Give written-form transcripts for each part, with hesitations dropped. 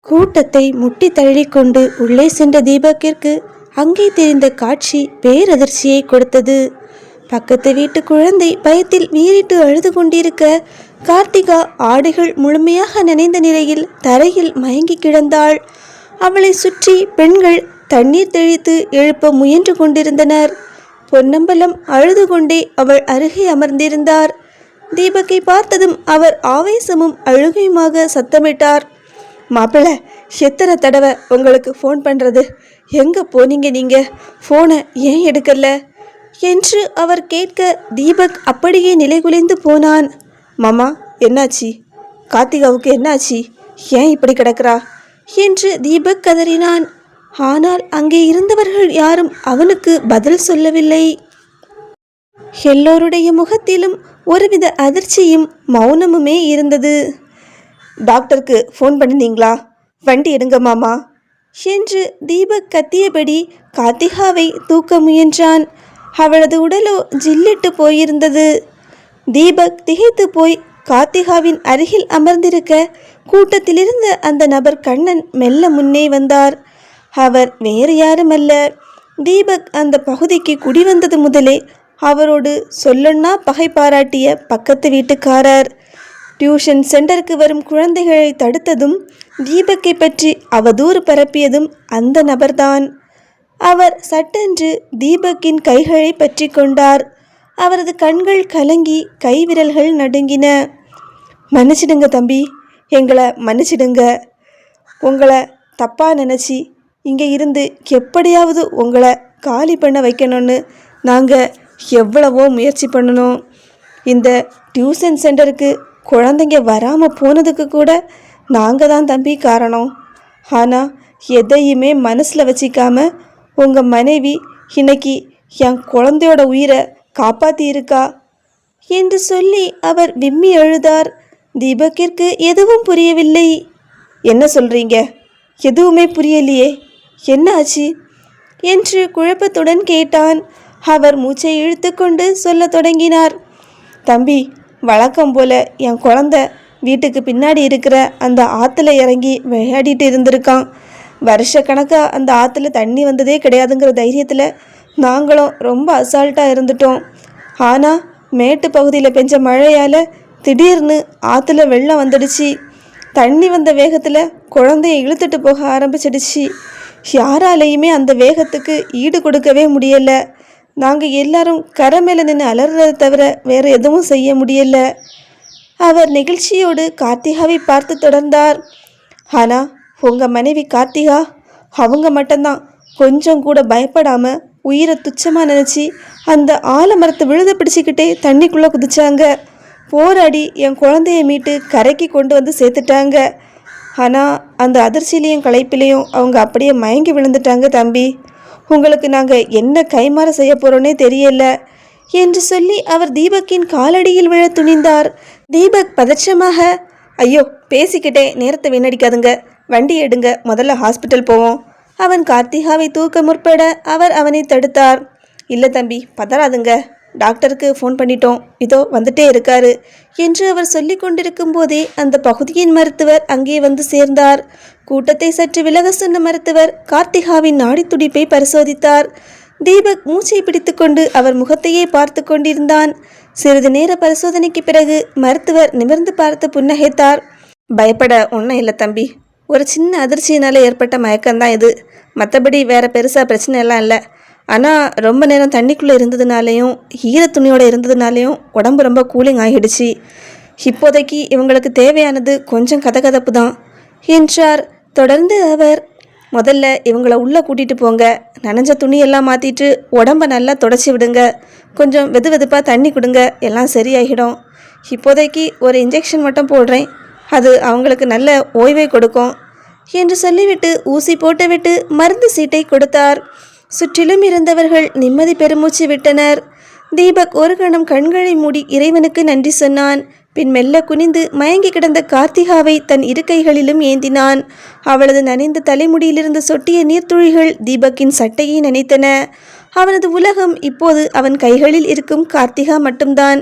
கூட்டத்தை முட்டி தள்ளிக்கொண்டு உள்ளே சென்ற தீபக்கிற்கு அங்கே தெரிந்த காட்சி பேரதிர்ச்சியை கொடுத்தது. பக்கத்து வீட்டு குழந்தை பயத்தில் வீறிட்டு அழுது கொண்டிருக்க, கார்த்திகா ஆடைகள் முழுமையாக நனைந்த நிலையில் தரையில் மயங்கி கிடந்தாள். அவளை சுற்றி பெண்கள் தண்ணீர் தெளித்து எழுப்ப முயன்று கொண்டிருந்தனர். பொன்னம்பலம் அழுது கொண்டே அவள் அருகே அமர்ந்திருந்தார். தீபக்கை பார்த்ததும் அவர் ஆவேசமும் அழுகையுமாக சத்தமிட்டார். மாப்பிள்ள, எத்தனை தடவை உங்களுக்கு ஃபோன் பண்ணுறது? எங்கே போனீங்க நீங்கள்? ஃபோனை ஏன் எடுக்கல என்று அவர் கேட்க, தீபக் அப்படியே நிலைகுலைந்து போனான். மாமா, என்னாச்சு? கார்த்திகாவுக்கு என்னாச்சு? ஏன் இப்படி கிடக்கிறா என்று தீபக் கதறினான். ஆனால் அங்கே இருந்தவர்கள் யாரும் அவனுக்கு பதில் சொல்லவில்லை. எல்லோருடைய முகத்திலும் ஒருவித அதிர்ச்சியும் மௌனமுமே இருந்தது. டாக்டருக்கு ஃபோன் பண்ணினீங்களா? வண்டி எடுங்க மாமா என்று தீபக் கத்தியபடி கார்த்திகாவை தூக்க முயன்றான். அவளது உடலோ ஜில்லிட்டு போயிருந்தது. தீபக் திகைத்து போய் கார்த்திகாவின் அருகில் அமர்ந்திருக்க, கூட்டத்திலிருந்த அந்த நபர் கண்ணன் மெல்ல முன்னே வந்தார். அவர் வேறு யாருமல்ல, தீபக் அந்த பகுதிக்கு குடிவந்தது முதலே அவரோடு சொல்லொன்னா பகை பாராட்டிய பக்கத்து வீட்டுக்காரர். டியூஷன் சென்டருக்கு வரும் குழந்தைகளை தடுத்ததும், தீபக்கை பற்றி அவதூறு பரப்பியதும் அந்த நபர்தான். அவர் சட்டென்று தீபக்கின் கைகளை பற்றி கொண்டார். அவரது கண்கள் கலங்கி கைவிரல்கள் நடுங்கின. மன்னிச்சிடுங்க தம்பி, எங்களை மன்னிச்சிடுங்க. உங்களை தப்பாக நினச்சி இங்கே இருந்து எப்படியாவது உங்களை காலி பண்ண வைக்கணும்னு நாங்கள் எவ்வளவோ முயற்சி பண்ணணும். இந்த டியூஷன் சென்டருக்கு குழந்தைங்க வராமல் போனதுக்கு கூட நாங்கள் தான் தம்பி காரணம். ஆனால் எதையுமே மனசில் வச்சிக்காம உங்கள் மனைவி இன்னைக்கு என் குழந்தையோட உயிரை காப்பாற்றி இருக்கா என்று சொல்லி அவர் விம்மி அழுதார். தீபக்கிற்கு எதுவும் புரியவில்லை. என்ன சொல்கிறீங்க? எதுவுமே புரியலையே, என்ன ஆச்சு என்று குழப்பத்துடன் கேட்டான். அவர் மூச்சை இழுத்து கொண்டு சொல்ல தொடங்கினார். தம்பி, வழக்கம் போல என் குழந்தை வீட்டுக்கு பின்னாடி இருக்கிற அந்த ஆற்றுல இறங்கி விளையாடிட்டு இருந்திருக்கான். வருஷக்கணக்காக அந்த ஆற்றுல தண்ணி வந்ததே கிடையாதுங்கிற தைரியத்தில் நாங்களும் ரொம்ப அசால்ட்டாக இருந்துட்டோம். ஆனால் மேட்டு பகுதியில் பெஞ்ச மழையால் திடீர்னு ஆற்றுல வெள்ளம் வந்துடுச்சு. தண்ணி வந்த வேகத்தில் குழந்தைய இழுத்துட்டு போக ஆரம்பிச்சிடுச்சு. யாராலையுமே அந்த வேகத்துக்கு ஈடு கொடுக்கவே முடியலை. நாங்கள் எல்லாரும் கரை மேலே நின்று அலறதை தவிர வேறு எதுவும் செய்ய முடியலை. அவர் நெகிழ்ச்சியோடு கார்த்திகாவை பார்த்து தொடர்ந்தார். ஆனால் உங்கள் மனைவி கார்த்திகா, அவங்க மட்டும்தான் கொஞ்சம் கூட பயப்படாமல் உயிரை துச்சமாக நினச்சி அந்த ஆலமரத்தை விழுத பிடிச்சிக்கிட்டே தண்ணிக்குள்ளே குதிச்சாங்க. போராடி என் குழந்தைய மீட்டு கரைக்கு கொண்டு வந்து சேர்த்துட்டாங்க. ஆனால் அந்த அதிர்ச்சியிலையும் களைப்பிலையும் அவங்க அப்படியே மயங்கி விழுந்துட்டாங்க. தம்பி, உங்களுக்கு நாங்கள் என்ன கைமாற செய்ய போகிறோன்னே தெரியல என்று சொல்லி அவர் தீபக்கின் காலடியில் விழ துணிந்தார். தீபக் பதற்றமாக, ஐயோ பேசிக்கிட்டே நேரத்தை வீணடிக்காதுங்க, வண்டி எடுங்க, முதல்ல ஹாஸ்பிட்டல் போவோம். அவன் கார்த்திகாவை தூக்க முற்பட அவர் அவனை தடுத்தார். இல்லை தம்பி, பதறாதுங்க, டாக்டருக்கு ஃபோன் பண்ணிட்டோம், இதோ வந்துட்டே இருக்காரு என்று அவர் சொல்லி கொண்டிருக்கும் போதே அந்த பகுதியின் மருத்துவர் அங்கே வந்து சேர்ந்தார். கூட்டத்தை சற்று விலக சொன்ன மருத்துவர் கார்த்திகாவின் நாடி துடிப்பை பரிசோதித்தார். தீபக் மூச்சை பிடித்து கொண்டு அவர் முகத்தையே பார்த்து கொண்டிருந்தான். சிறிது நேர பரிசோதனைக்கு பிறகு மருத்துவர் நிமிர்ந்து பார்த்து புன்னகைத்தார். பயப்பட ஒன்றும் இல்லை தம்பி, ஒரு சின்ன அதிர்ச்சியினால் ஏற்பட்ட மயக்கம்தான் இது, மற்றபடி வேறு பெருசாக பிரச்சனை எல்லாம் இல்லை. ஆனால் ரொம்ப நேரம் தண்ணிக்குள்ளே இருந்ததுனாலையும் ஈர துணியோடு இருந்ததுனாலையும் உடம்பு ரொம்ப கூலிங் ஆகிடுச்சு. இப்போதைக்கு இவங்களுக்கு தேவையானது கொஞ்சம் கதகதப்பு தான் என்றார். தொடர்ந்து அவர், முதல்ல இவங்களை உள்ளே கூட்டிகிட்டு போங்க, நனைஞ்ச துணியெல்லாம் மாற்றிட்டு உடம்பை நல்லா தொடச்சி விடுங்க, கொஞ்சம் வெது வெதுப்பாக தண்ணி கொடுங்க, எல்லாம் சரியாகிடும். இப்போதைக்கு ஒரு இன்ஜெக்ஷன் மட்டும் போடுறேன், அது அவங்களுக்கு நல்ல ஓய்வை கொடுக்கும் என்று சொல்லிவிட்டு ஊசி போட்டுவிட்டு மருந்து சீட்டை கொடுத்தார். சுற்றிலும் இருந்தவர்கள் நிம்மதி பெருமூச்சு விட்டனர். தீபக் ஒரு கணம் கண்களை மூடி இறைவனுக்கு நன்றி சொன்னான். பின் மெல்ல குனிந்து மயங்கி கிடந்த கார்த்திகாவை தன் இரு கைகளிலும் ஏந்தினான். அவளது நனைந்த தலைமுடியிலிருந்து சொட்டிய நீர்த்துளிகள் தீபக்கின் சட்டையை நனைத்தன. அவனது உலகம் இப்போது அவன் கைகளில் இருக்கும் கார்த்திகா மட்டும்தான்.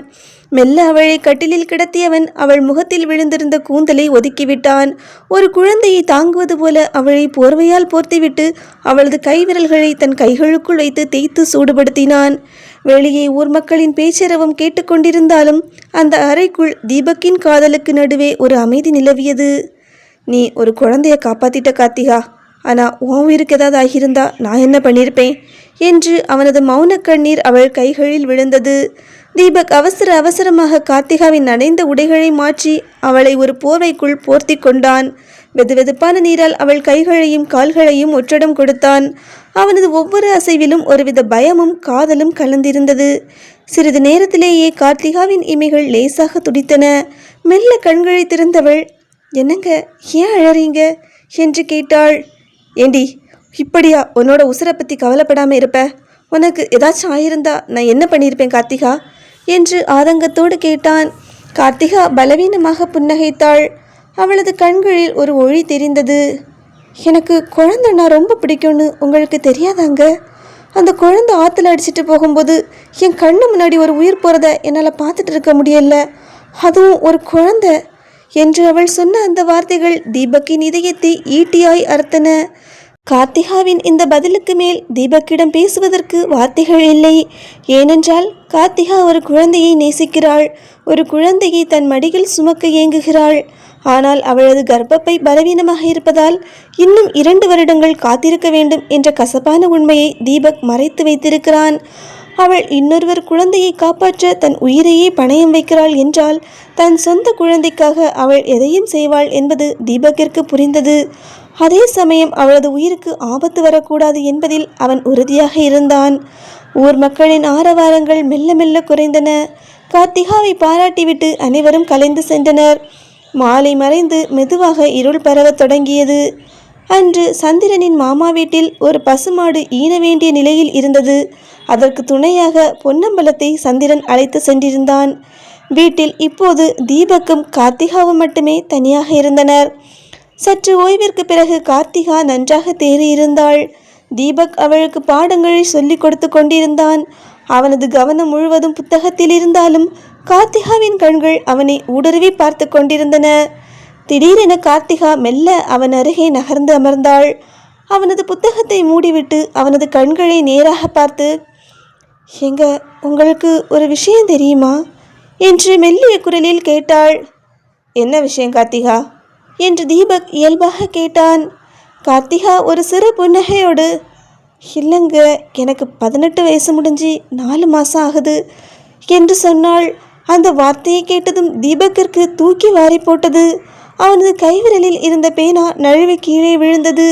மெல்ல அவளை கட்டிலில் கிடத்தியவன் அவள் முகத்தில் விழுந்திருந்த கூந்தலை ஒதுக்கிவிட்டான். ஒரு குழந்தையை தாங்குவது போல அவளை போர்வையால் போர்த்திவிட்டு அவளது கைவிரல்களை தன் கைகளுக்குள் வைத்து தேய்த்து சூடுபடுத்தினான். வெளியே ஊர் மக்களின் பேச்சரவும் கேட்டுக்கொண்டிருந்தாலும் அந்த அறைக்குள் தீபக்கின் காதலுக்கு நடுவே ஒரு அமைதி நிலவியது. நீ ஒரு குழந்தைய காப்பாத்திட்ட கார்த்திகா, ஆனால் உன் உயிருக்கு ஏதாவது ஆகியிருந்தா நான் என்ன பண்ணியிருப்பேன் என்று அவனது மௌன கண்ணீர் அவள் கைகளில் விழுந்தது. தீபக் அவசரமாக கார்த்திகாவின் நனைந்த உடைகளை மாற்றி அவளை ஒரு போர்வைக்குள் போர்த்தி கொண்டான். வெதுவெதுப்பான நீரால் அவள் கைகளையும் கால்களையும் ஒற்றடம் கொடுத்தான். அவனது ஒவ்வொரு அசைவிலும் ஒருவித பயமும் காதலும் கலந்திருந்தது. சிறிது நேரத்திலேயே கார்த்திகாவின் இமைகள் லேசாக துடித்தன. மெல்ல கண்களை திறந்தவள், என்னங்க, ஏன் அழறீங்க என்று கேட்டாள். ஏண்டி, இப்படியா உன்னோட உசுரை பற்றி கவலைப்படாமல் இருப்ப? உனக்கு ஏதாச்சும் ஆயிருந்தா நான் என்ன பண்ணியிருப்பேன் கார்த்திகா என்று ஆதங்கத்தோடு கேட்டான். கார்த்திகா பலவீனமாக புன்னகைத்தாள். அவளது கண்களில் ஒரு ஒளி தெரிந்தது. எனக்கு குழந்தைன்னா ரொம்ப பிடிக்கும்னு உங்களுக்கு தெரியாதாங்க? அந்த குழந்தை ஆற்றுல அடிச்சிட்டு போகும்போது என் கண்ணு முன்னாடி ஒரு உயிர் போகிறத என்னால் பார்த்துட்டு இருக்க முடியல, அதுவும் ஒரு குழந்தை என்று அவள் சொன்ன அந்த வார்த்தைகள் தீபக்கின் இதயத்தை ஈட்டியாய் அறுத்தன. கார்த்திகாவின் இந்த பதிலுக்கு மேல் தீபக்கிடம் பேசுவதற்கு வார்த்தைகள் இல்லை. ஏனென்றால் கார்த்திகா ஒரு குழந்தையை நேசிக்கிறாள், ஒரு குழந்தையை தன் மடியில் சுமக்க ஏங்குகிறாள். ஆனால் அவளது கர்ப்பப்பை பலவீனமாக இருப்பதால் இன்னும் 2 வருடங்கள் காத்திருக்க வேண்டும் என்ற கசப்பான உண்மையை தீபக் மறைத்து வைத்திருக்கிறான். அவள் இன்னொருவர் குழந்தையை காப்பாற்ற தன் உயிரையே பணயம் வைக்கிறாள் என்றால் தன் சொந்த குழந்தைக்காக அவள் எதையும் செய்வாள் என்பது தீபக்கிற்கு புரிந்தது. அதே சமயம் அவளது உயிருக்கு ஆபத்து வரக்கூடாது என்பதில் அவன் உறுதியாக இருந்தான். ஊர் மக்களின் ஆரவாரங்கள் மெல்ல மெல்ல குறைந்தன. கார்த்திகாவை பாராட்டிவிட்டு அனைவரும் கலைந்து சென்றனர். மாலை மறைந்து மெதுவாக இருள் பரவத் தொடங்கியது. அன்று சந்திரனின் மாமா வீட்டில் ஒரு பசுமாடு ஈன வேண்டிய நிலையில் இருந்தது. அதற்கு துணையாக பொன்னம்பலத்தை சந்திரன் அழைத்து சென்றிருந்தான். வீட்டில் இப்போது தீபக்கும் கார்த்திகாவும் மட்டுமே தனியாக இருந்தனர். சற்று ஓய்விற்கு பிறகு கார்த்திகா நன்றாக தேறியிருந்தாள். தீபக் அவளுக்கு பாடங்களை சொல்லிக் கொடுத்து கொண்டிருந்தான். அவனது கவனம் முழுவதும் புத்தகத்தில் இருந்தாலும் கார்த்திகாவின் கண்கள் அவனை ஊடுருவி பார்த்து கொண்டிருந்தன. திடீரென கார்த்திகா மெல்ல அவன் அருகே நகர்ந்து அமர்ந்தாள். அவனது புத்தகத்தை மூடிவிட்டு அவனது கண்களை நேராக பார்த்து, எங்க உங்களுக்கு ஒரு விஷயம் தெரியுமா என்று மெல்லிய குரலில் கேட்டாள். என்ன விஷயம் கார்த்திகா என்று தீபக் இயல்பாக கேட்டான். கார்த்திகா ஒரு சிறு புன்னகையோடு, இல்லைங்க, எனக்கு 18 வயசு முடிஞ்சு 4 மாதம் ஆகுது என்று சொன்னாள். அந்த வார்த்தையை கேட்டதும் தீபக்கிற்கு தூக்கி வாரி போட்டது. அவனது கைவிரலில் இருந்த பேனா நழுவி கீழே விழுந்தது.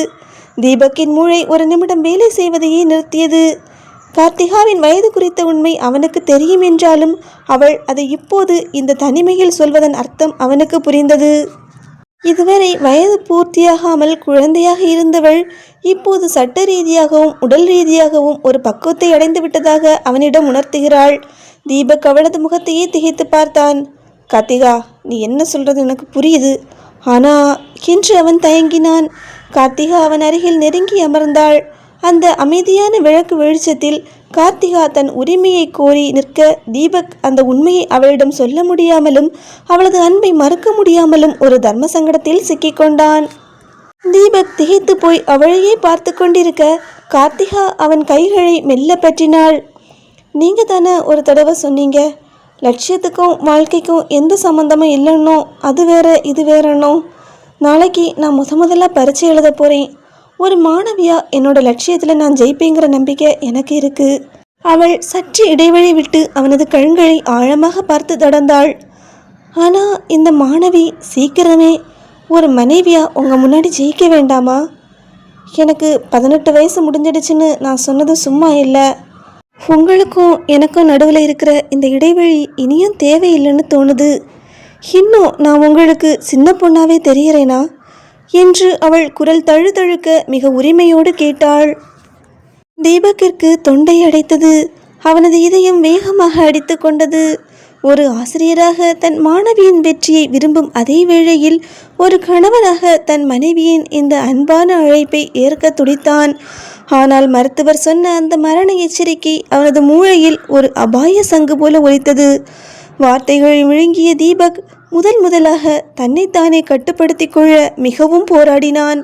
தீபக்கின் மூளை ஒரு நிமிடம் வேலை செய்வதையே நிறுத்தியது. கார்த்திகாவின் வயது குறித்த உண்மை அவனுக்கு தெரியும் என்றாலும் அவள் அதை இப்போது இந்த தனிமையில் சொல்வதன் அர்த்தம் அவனுக்கு புரிந்தது. இதுவரை வயது பூர்த்தியாகாமல் குழந்தையாக இருந்தவள் இப்போது சட்ட ரீதியாகவும் உடல் ரீதியாகவும் ஒரு பக்குவத்தை அடைந்து விட்டதாக அவனிடம் உணர்த்துகிறாள். தீபக் அவளது முகத்தையே திகைத்து பார்த்தான். கார்த்திகா, நீ என்ன சொல்றது எனக்கு புரியுது, ஆனா என்று அவன் தயங்கினான். கார்த்திகா அவன் அருகில் நெருங்கி அமர்ந்தாள். அந்த அமைதியான விளக்கு வெளிச்சத்தில் கார்த்திகா தன் உரிமையை கோரி நிற்க தீபக் அந்த உண்மையை அவளிடம் சொல்ல முடியாமலும் அவளது அன்பை மறுக்க முடியாமலும் ஒரு தர்ம சங்கடத்தில் சிக்கிக்கொண்டான். தீபக் திகைத்து போய் அவளையே பார்த்து கொண்டிருக்க கார்த்திகா அவன் கைகளை மெல்ல பற்றினாள். நீங்க தானே ஒரு தடவை சொன்னீங்க, லட்சியத்துக்கும் வாழ்க்கைக்கும் எந்த சம்மந்தமும் இல்லைன்னோ, அது வேற இது வேறன்னோ. நாளைக்கு நான் முதல்ல பரீட்சை எழுத போகிறேன். ஒரு மாணவியா என்னோட லட்சியத்தில் நான் ஜெயிப்பேங்கிற நம்பிக்கை எனக்கு இருக்கு. அவள் சற்று இடைவெளி விட்டு அவனது கண்களை ஆழமாக பார்த்து தொடர்ந்தாள். ஆனால் இந்த மாணவி சீக்கிரமே ஒரு மனைவியா உங்கள் முன்னாடி ஜெயிக்க வேண்டாமா? எனக்கு 18 வயசு முடிஞ்சிடுச்சுன்னு நான் சொன்னது சும்மா இல்லை. உங்களுக்கும் எனக்கும் நடுவில் இருக்கிற இந்த இடைவெளி இனியும் தேவையில்லைன்னு தோணுது. இன்னும் நான் உங்களுக்கு சின்ன பொண்ணாவே தெரிகிறேனா என்று அவள் குரல் தழுதழுக்க மிக உரிமையோடு கேட்டாள். தீபக்கிற்கு தொண்டை அடைத்தது. அவனது இதயம் வேகமாக அடித்து கொண்டது. ஒரு ஆசிரியராக தன் மாணவியின் வெற்றியை விரும்பும் அதே வேளையில் ஒரு கணவனாக தன் மனைவியின் இந்த அன்பான அழைப்பை ஏற்க துடித்தான். ஆனால் மருத்துவர் சொன்ன அந்த மரண எச்சரிக்கை அவனது மூளையில் ஒரு அபாய சங்கு போல ஒலித்தது. வார்த்தைகளை விழுங்கிய தீபக் முதலாக தன்னைத்தானே கட்டுப்படுத்தி கொள்ள மிகவும் போராடினான்.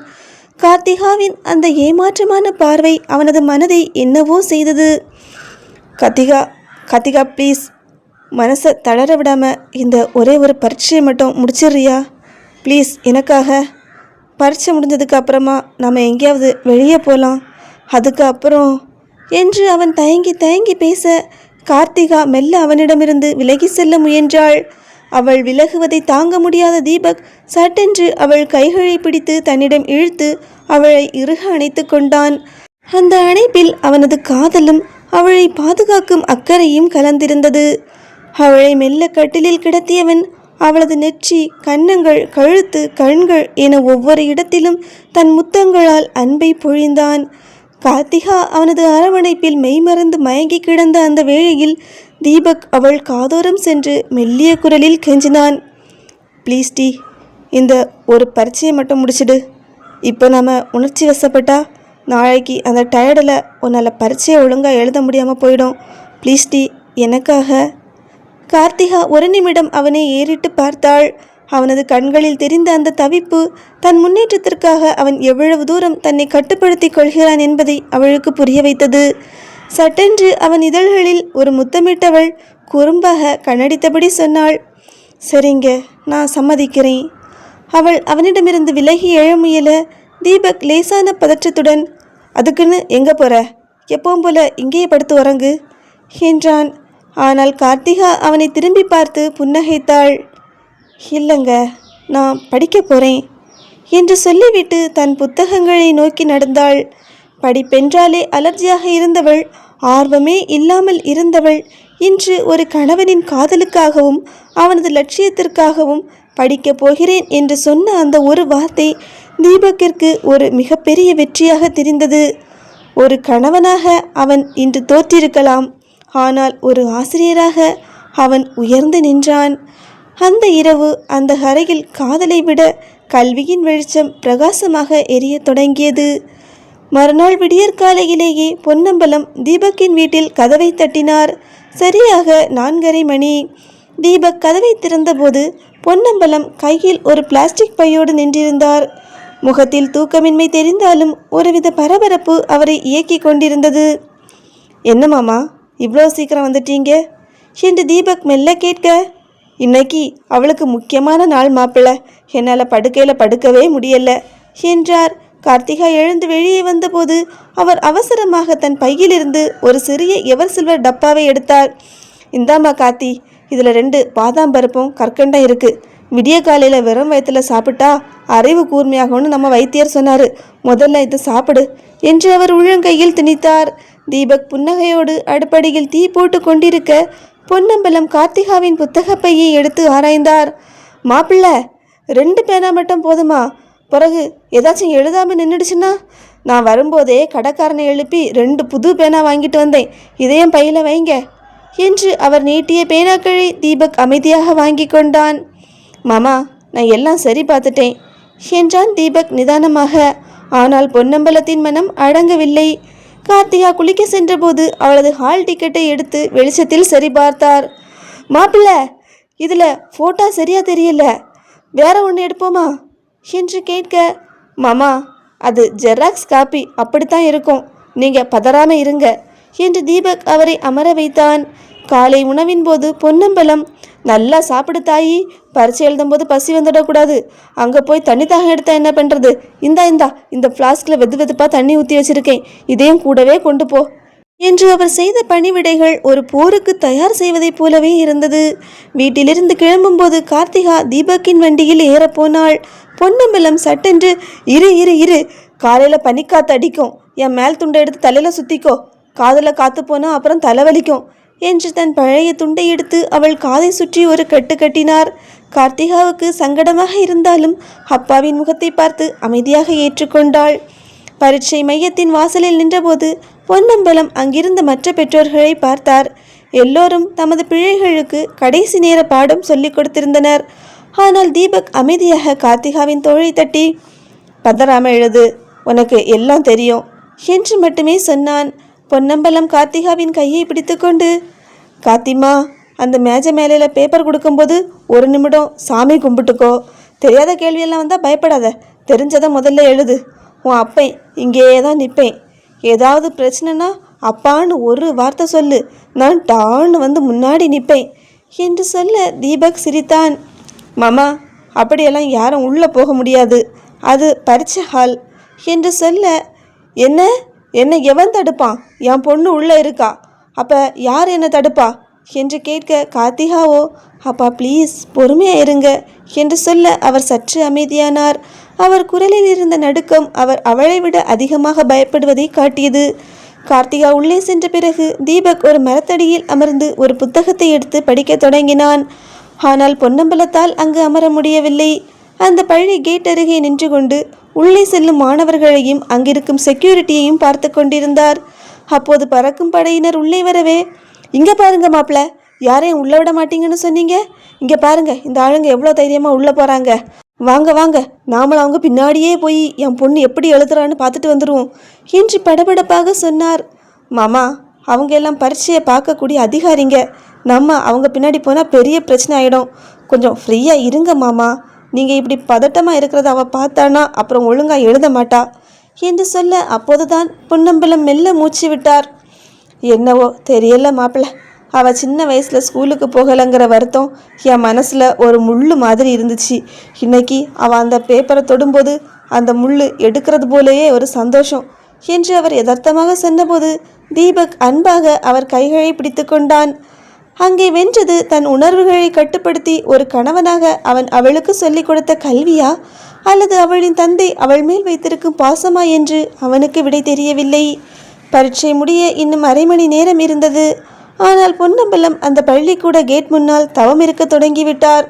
கார்த்திகாவின் அந்த ஏமாற்றமான பார்வை அவனது மனதை என்னவோ செய்தது. கார்த்திகா கார்த்திகா ப்ளீஸ், மனசை தளர விடாமல் இந்த ஒரே ஒரு பரீட்சையை மட்டும் முடிச்சிடுறியா ப்ளீஸ்? எனக்காக. பரீட்சை முடிஞ்சதுக்கு அப்புறமா நம்ம எங்கேயாவது வெளியே போகலாம், அதுக்கப்புறம் என்று அவன் தயங்கி பேச கார்த்திகா மெல்ல அவனிடமிருந்து விலகி செல்ல முயன்றாள். அவள் விலகுவதை தாங்க முடியாத தீபக் சட்டென்று அவள் கைகளை பிடித்து தன்னிடம் இழுத்து அவளை இறுக அணைத்து கொண்டான். அந்த அணைப்பில் அவனது காதலும் அவளை பாதுகாக்கும் அக்கறையும் கலந்திருந்தது. அவளை மெல்ல கட்டிலில் கிடத்தியவன் அவளது நெற்றி, கன்னங்கள், கழுத்து, கண்கள் என ஒவ்வொரு இடத்திலும் தன் முத்தங்களால் அன்பை பொழிந்தான். கார்த்திகா அவனது அரவணைப்பில் மெய்மறந்து மயங்கி கிடந்த அந்த வேளையில் தீபக் அவள் காதோரம் சென்று மெல்லிய குரலில் கெஞ்சினான். ப்ளீஸ் டி, இந்த ஒரு பரீட்சையை மட்டும் முடிச்சிடு. இப்போ நம்ம உணர்ச்சி வசப்பட்டா நாளைக்கு அந்த டயர்டில் உன்னால் பரீட்சையை ஒழுங்காக எழுத முடியாமல் போயிடும். ப்ளீஸ் டி, எனக்காக. கார்த்திகா ஒரு நிமிடம் அவனை ஏறிட்டு பார்த்தாள். அவனது கண்களில் தெரிந்த அந்த தவிப்பு தன் முன்னேற்றத்திற்காக அவன் எவ்வளவு தூரம் தன்னை கட்டுப்படுத்தி கொள்கிறான் என்பதை அவளுக்கு புரிய வைத்தது. சட்டென்று அவன் இதழ்களில் ஒரு முத்தமிட்டவள் குறும்பாக கண்ணடித்தபடி சொன்னாள், சரிங்க, நான் சம்மதிக்கிறேன். அவள் அவனிடமிருந்து விலகி எழ முயல தீபக் லேசான பதற்றத்துடன், அதுக்குன்னு எங்கே போகிற? எப்பவும் போல இங்கேயே படுத்து உறங்கு என்றான். ஆனால் கார்த்திகா அவனை திரும்பி பார்த்து புன்னகைத்தாள். இல்லைங்க, நான் படிக்க போகிறேன் என்று சொல்லிவிட்டு தன் புத்தகங்களை நோக்கி நடந்தாள். படிப்பென்றாலே அலர்ஜியாக இருந்தவள், ஆர்வமே இல்லாமல் இருந்தவள், இன்று ஒரு கணவனின் காதலுக்காகவும் அவனது லட்சியத்திற்காகவும் படிக்கப் போகிறேன் என்று சொன்ன அந்த ஒரு வார்த்தை தீபக்கிற்கு ஒரு மிகப்பெரிய வெற்றியாக தெரிந்தது. ஒரு கணவனாக அவன் இன்று தோற்றிருக்கலாம், ஆனால் ஒரு ஆசிரியராக அவன் உயர்ந்து நின்றான். அந்த இரவு அந்த அறையில் காதலை விட கல்வியின் வெளிச்சம் பிரகாசமாக எரிய தொடங்கியது. மறுநாள் விடியற்காலையிலேயே பொன்னம்பலம் தீபக்கின் வீட்டில் கதவை தட்டினார். சரியாக 4:30 மணி. தீபக் கதவை திறந்தபோது பொன்னம்பலம் கையில் ஒரு பிளாஸ்டிக் பையோடு நின்றிருந்தார். முகத்தில் தூக்கமின்மை தெரிந்தாலும் ஒருவித பரபரப்பு அவரை இயக்கி கொண்டிருந்தது. என்ன மாமா, இவ்வளோ சீக்கிரம் வந்துட்டீங்க என்று தீபக் மெல்ல கேட்க, இன்னைக்கு அவளுக்கு முக்கியமான நாள் மாப்பிள்ளை, என்னால் படுக்கையில் படுக்கவே முடியல என்றார். கார்த்திகா எழுந்து வெளியே வந்தபோது அவர் அவசரமாக தன் பையிலிருந்து ஒரு சிறிய எவர் சில்வர் டப்பாவை எடுத்தார். இந்தாம்மா கார்த்தி, இதில் 2 பாதாம் பருப்பும் கற்கண்டும் இருக்குது. விடிய காலையில் வெறும் வயிற்றில் சாப்பிட்டா அறிவு கூர்மையாகும்னு நம்ம வைத்தியர் சொன்னார். முதல்ல இதை சாப்பிடு என்று அவர் உள்ளங்கையில் திணித்தார். தீபக் புன்னகையோடு அடுப்படியில் தீ போட்டு கொண்டிருக்க பொன்னம்பலம் கார்த்திகாவின் புத்தகப்பையை எடுத்து ஆராய்ந்தார். மாப்பிள்ளை, 2 பேனா மட்டும் போதுமா? பிறகு ஏதாச்சும் எழுதாமல் நின்றுடுச்சுன்னா? நான் வரும்போதே கடைக்காரனை எழுப்பி 2 புது பேனா வாங்கிட்டு வந்தேன், இதையும் பையில் வைங்க என்று அவர் நீட்டிய பேனாக்களை தீபக் அமைதியாக வாங்கி கொண்டான். மாமா, நான் எல்லாம் சரி பார்த்துட்டேன் என்றான் தீபக் நிதானமாக. ஆனால் பொன்னம்பலத்தின் மனம் அடங்கவில்லை. கார்த்திகா குளிக்க சென்றபோது அவளது ஹால் டிக்கெட்டை எடுத்து வெளிச்சத்தில் சரி பார்த்தார். மாப்பிள்ளை, இதில் ஃபோட்டோ சரியாக தெரியல, வேற ஒன்று எடுப்போமா என்று கேட்க, மாமா அது ஜெராக்ஸ் காப்பி, அப்படித்தான் இருக்கும், நீங்கள் பதறாமல் இருங்க என்று தீபக் அவரை அமர வைத்தான். காலை உணவின் போது பொன்னம்பலம், நல்லா சாப்பிடு தாயி, பரீட்சை எழுதும்போது பசி வந்துடக்கூடாது, அங்கே போய் தண்ணி தாகம் எடுத்தா என்ன பண்ணுறது, இந்த ஃப்ளாஸ்கில் வெதுப்பாக தண்ணி ஊற்றி வச்சுருக்கேன், இதையும் கூடவே கொண்டு போ என்று அவர் செய்த பணிவிடைகள் ஒரு போருக்கு தயார் செய்வதைப் போலவே இருந்தது. வீட்டிலிருந்து கிளம்பும்போது கார்த்திகா தீபக்கின் வண்டியில் ஏறப்போனாள். பொன்னம்பலம் சட்டென்று, இரு காலையில் பனிக்காத்து அடிக்கும், என் மேல் துண்டை எடுத்து தலையில் சுற்றிக்கோ, காதில் காத்து போனால் அப்புறம் தலைவலிக்கும் என்று தன் பழைய துண்டை எடுத்து அவள் காதை சுற்றி ஒரு கட்டு கட்டினார். கார்த்திகாவுக்கு சங்கடமாக இருந்தாலும் அப்பாவின் முகத்தை பார்த்து அமைதியாக ஏற்றுக்கொண்டாள். பரீட்சை மையத்தின் வாசலில் நின்றபோது பொன்னம்பலம் அங்கிருந்த மற்ற பெற்றோர்களை பார்த்தார். எல்லோரும் தமது பிள்ளைகளுக்கு கடைசி நேர பாடம் சொல்லிக் கொடுத்திருந்தனர். ஆனால் தீபக் அமைதியாக கார்த்திகாவின் தோளை தட்டி, பதறாம எழுது, உனக்கு எல்லாம் தெரியும் என்று மட்டுமே சொன்னான். பொன்னம்பலம் கார்த்திகாவின் கையை பிடித்து கொண்டு, கார்த்திமா, அந்த மேஜை மேலையில பேப்பர் கொடுக்கும்போது ஒரு நிமிடம் சாமி கும்பிட்டுக்கோ. தெரியாத கேள்வியெல்லாம் வந்தால் பயப்படாத, தெரிஞ்சதை முதல்ல எழுது. உன் அப்பேன் இங்கேயே தான் நிற்பேன். ஏதாவது பிரச்சனைனா அப்பான்னு ஒரு வார்த்தை சொல்லு, நான் டான்னு வந்து முன்னாடி நிற்பேன் என்று சொல்ல தீபக் சிரித்தான். மாமா, அப்படியெல்லாம் யாரும் உள்ளே போக முடியாது, அது பரீட்சை ஹால் என்று சொல்ல, என்ன என்னை எவன் தடுப்பான்? என் பொண்ணு உள்ளே இருக்கா, அப்போ யார் என்னை தடுப்பா என்று கேட்க கார்த்திகாவோ, அப்பா ப்ளீஸ் பொறுமையாக இருங்க என்று சொல்ல அவர் சற்று அமைதியானார். அவர் குரலில் இருந்த நடுக்கம் அவர் அவளை விட அதிகமாக பயப்படுவதை காட்டியது. கார்த்திகா உள்ளே சென்ற பிறகு தீபக் ஒரு மரத்தடியில் அமர்ந்து ஒரு புத்தகத்தை எடுத்து படிக்க தொடங்கினான். ஆனால் பொன்னம்பலத்தால் அங்கு அமர முடியவில்லை. அந்த பள்ளி கேட் அருகே நின்று கொண்டு உள்ளே செல்லும் மாணவர்களையும் அங்கிருக்கும் செக்யூரிட்டியையும் பார்த்து கொண்டிருந்தார். அப்போது பறக்கும் படையினர் உள்ளே வரவே, இங்கே பாருங்க மாப்பிள்ள, யாரையும் உள்ளே விட மாட்டீங்கன்னு சொன்னீங்க, இங்கே பாருங்க இந்த ஆளுங்க எவ்வளோ தைரியமாக உள்ளே போகிறாங்க, வாங்க வாங்க நாமளும் அவங்க பின்னாடியே போய் என் பொண்ணு எப்படி எழுதுறான்னு பார்த்துட்டு வந்துடுவோம் என்று படபடப்பாக சொன்னார். மாமா, அவங்க எல்லாம் பரீட்சையை பார்க்கக்கூடிய அதிகாரிங்க, நம்ம அவங்க பின்னாடி போனால் பெரிய பிரச்சனை ஆகிடும், கொஞ்சம் ஃப்ரீயாக இருங்க மாமா, நீங்கள் இப்படி பதட்டமாக இருக்கிறத அவள் பார்த்தானா அப்புறம் ஒழுங்காக எழுத மாட்டா என்று சொல்ல அப்போதுதான் பொன்னம்பலம் மெல்ல மூச்சு விட்டார். என்னவோ தெரியல மாப்பிள்ள, அவள் சின்ன வயசில் ஸ்கூலுக்கு போகலைங்கிற வருத்தம் என் மனசில் ஒரு முள் மாதிரி இருந்துச்சு. இன்னைக்கு அவள் அந்த பேப்பரை தொடும்போது அந்த முள் எடுக்கிறது போலேயே ஒரு சந்தோஷம் என்று அவர் யதார்த்தமாக சொன்னபோது தீபக் அன்பாக அவர் கைகளை பிடித்து கொண்டான். அங்கே வென்றது தன் உணர்வுகளை கட்டுப்படுத்தி ஒரு கணவனாக அவன் அவளுக்கு சொல்லிக் கொடுத்த கல்வியா அல்லது அவளின் தந்தை அவள் மேல் வைத்திருக்கும் பாசமா என்று அவனுக்கு விடை தெரியவில்லை. பரீட்சை முடிய இன்னும் அரை மணி நேரம் இருந்தது. ஆனால் பொன்னம்பலம் அந்த பள்ளிக்கூட கேட் முன்னால் தவம் இருக்க தொடங்கிவிட்டார்.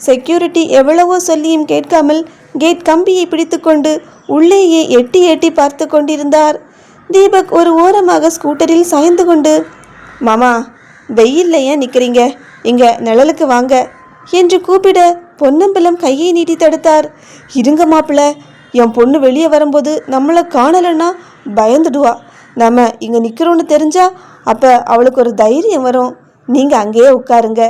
செக்யூரிட்டி எவ்வளவோ சொல்லியும் கேட்காமல் கேட் கம்பியை பிடித்து கொண்டு உள்ளேயே எட்டி எட்டி பார்த்து கொண்டிருந்தார். தீபக் ஒரு ஓரமாக ஸ்கூட்டரில் சாய்ந்து கொண்டு, மாமா வெயில்ல ஏன் நிற்கிறீங்க, இங்கே நிழலுக்கு வாங்க என்று கூப்பிட பொன்னம்பலம் கையை நீட்டி தடுத்தார். இருங்க மாப்பிள்ள, என் பொண்ணு வெளியே வரும்போது நம்மளை காணலைன்னா பயந்துடுவா, நம்ம இங்கே நிற்கிறோன்னு தெரிஞ்சா அப்போ அவளுக்கு ஒரு தைரியம் வரும், நீங்கள் அங்கேயே உட்காருங்க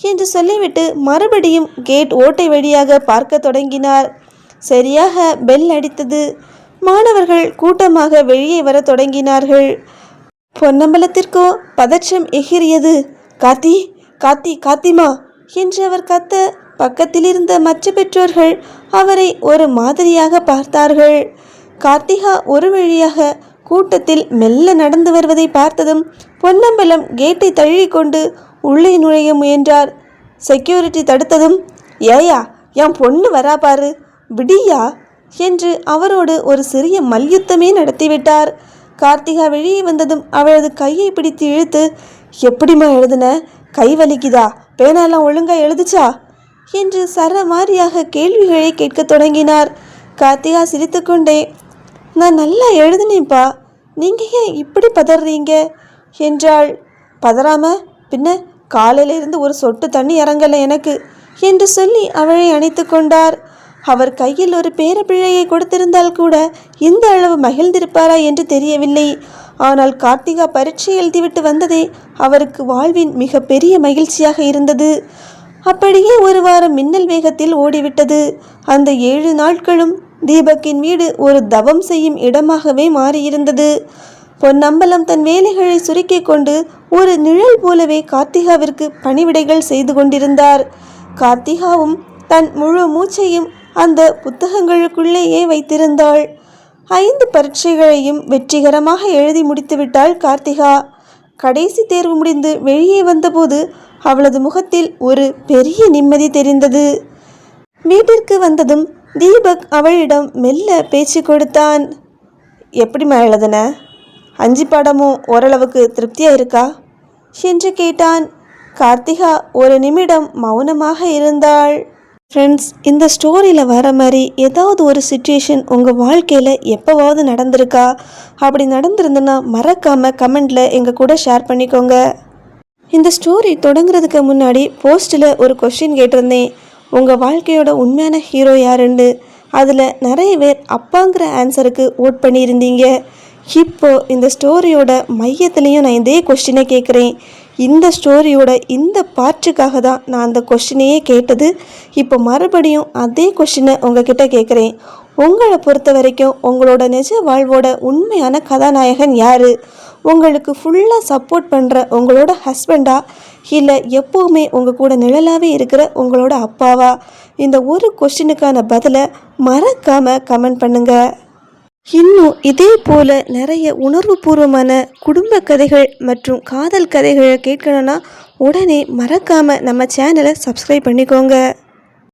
என்று சொல்லிவிட்டு மறுபடியும் கேட் ஓட்டை வழியாக பார்க்க தொடங்கினார். சரியாக பெல் அடித்தது. மாணவர்கள் கூட்டமாக வெளியே வர தொடங்கினார்கள். பொன்னம்பலத்திற்கோ பதற்றம் எகிரியது. காத்தி காத்தி காத்திமா என்று அவர் கத்த பக்கத்தில் இருந்த மற்ற பெற்றோர்கள் அவரை ஒரு மாதிரியாக பார்த்தார்கள். கார்த்திகா ஒரு வழியாக கூட்டத்தில் மெல்ல நடந்து வருவதை பார்த்ததும் பொன்னம்பலம் கேட்டை தள்ளி கொண்டு உள்ளே நுழைய முயன்றார். செக்யூரிட்டி தடுத்ததும், ஏயா என் பொண்ணு வரா பாரு, விடியா என்று அவரோடு ஒரு சிறிய மல்யுத்தமே நடத்திவிட்டார். கார்த்திகா வெளியே வந்ததும் அவளது கையை பிடித்து இழுத்து, எப்படிமா எழுதுன, கை வலிக்குதா, பேனாலாம் ஒழுங்கா எழுதுச்சா என்று சரமாரியாக கேள்விகளை கேட்க தொடங்கினார். கார்த்திகா சிரித்துக்கொண்டே, நான் நல்லா எழுதுனேன்ப்பா, நீங்கள் ஏன் இப்படி பதறீங்க என்றாள். பதறாம பின்ன, காலையிலிருந்து ஒரு சொட்டு தண்ணி இறங்கலை எனக்கு என்று சொல்லி அவளை அணைத்து கொண்டார். அவர் கையில் ஒரு பேரப்பிள்ளையை கொடுத்திருந்தால் கூட இந்த அளவு மகிழ்ந்திருப்பாரா என்று தெரியவில்லை. ஆனால் கார்த்திகா பரீட்சை எழுதிவிட்டு வந்ததே அவருக்கு வாழ்வின் மிக பெரிய மகிழ்ச்சியாக இருந்தது. அப்படியே ஒரு வாரம் மின்னல் வேகத்தில் ஓடிவிட்டது. அந்த 7 நாட்களும் தீபக்கின் வீடு ஒரு தவம் செய்யும் இடமாகவே மாறியிருந்தது. பொன்னம்பலம் தன் வேலைகளை சுருக்கிக் கொண்டு ஒரு நிழல் போலவே கார்த்திகாவிற்கு பணிவிடைகள் செய்து கொண்டிருந்தார். கார்த்திகாவும் தன் முழு மூச்சையும் அந்த புத்தகங்களுக்குள்ளேயே வைத்திருந்தாள். 5 பரீட்சைகளையும் வெற்றிகரமாக எழுதி முடித்துவிட்டாள் கார்த்திகா. கடைசி தேர்வு முடிந்து வெளியே வந்தபோது அவளது முகத்தில் ஒரு பெரிய நிம்மதி தெரிந்தது. வீட்டிற்கு வந்ததும் தீபக் அவளிடம் மெல்ல பேச்சு கொடுத்தான். எப்படிமா எழுதுன, 5 பாடமும் ஓரளவுக்கு திருப்தியாக இருக்கா என்று கேட்டான். கார்த்திகா ஒரு நிமிடம் மௌனமாக இருந்தாள். ஃப்ரெண்ட்ஸ், இந்த ஸ்டோரியில் வர மாதிரி ஏதாவது ஒரு சுச்சுவேஷன் உங்கள் வாழ்க்கையில் எப்போவாவது நடந்திருக்கா? அப்படி நடந்திருந்துன்னா மறக்காமல் கமெண்டில் எங்கள் கூட ஷேர் பண்ணிக்கோங்க. இந்த ஸ்டோரி தொடங்குறதுக்கு முன்னாடி போஸ்ட்டில் ஒரு கொஸ்டின் கேட்டிருந்தேன், உங்கள் வாழ்க்கையோட உண்மையான ஹீரோ யாருன்னு. அதில் நிறைய பேர் அப்பாங்கிற ஆன்சருக்கு ஓட் பண்ணியிருந்தீங்க. இப்போது இந்த ஸ்டோரியோட மையத்துலேயும் நான் இதே கொஸ்டினை கேட்குறேன், இந்த ஸ்டோரியோட இந்த பார்ட்டுக்காக தான் நான் அந்த கொஷினையே கேட்டது. இப்போ மறுபடியும் அதே கொஷினை உங்ககிட்ட கேட்குறேன். உங்களை பொறுத்த வரைக்கும் உங்களோட நிஜ வாழ்வோட உண்மையான கதாநாயகன் யார்? உங்களுக்கு ஃபுல்லாக சப்போர்ட் பண்ணுற உங்களோட ஹஸ்பண்டா, இல்லை எப்போவுமே உங்கள் கூட நிழலாகவே இருக்கிற உங்களோட அப்பாவா? இந்த ஒரு கொஸ்டினுக்கான பதிலை மறக்காமல் கமெண்ட் பண்ணுங்கள். இன்னும் இதே போல் நிறைய உணர்வுபூர்வமான குடும்ப கதைகள் மற்றும் காதல் கதைகளை கேட்கணுன்னா உடனே மறக்காமல் நம்ம சேனலை சப்ஸ்கிரைப் பண்ணிக்கோங்க.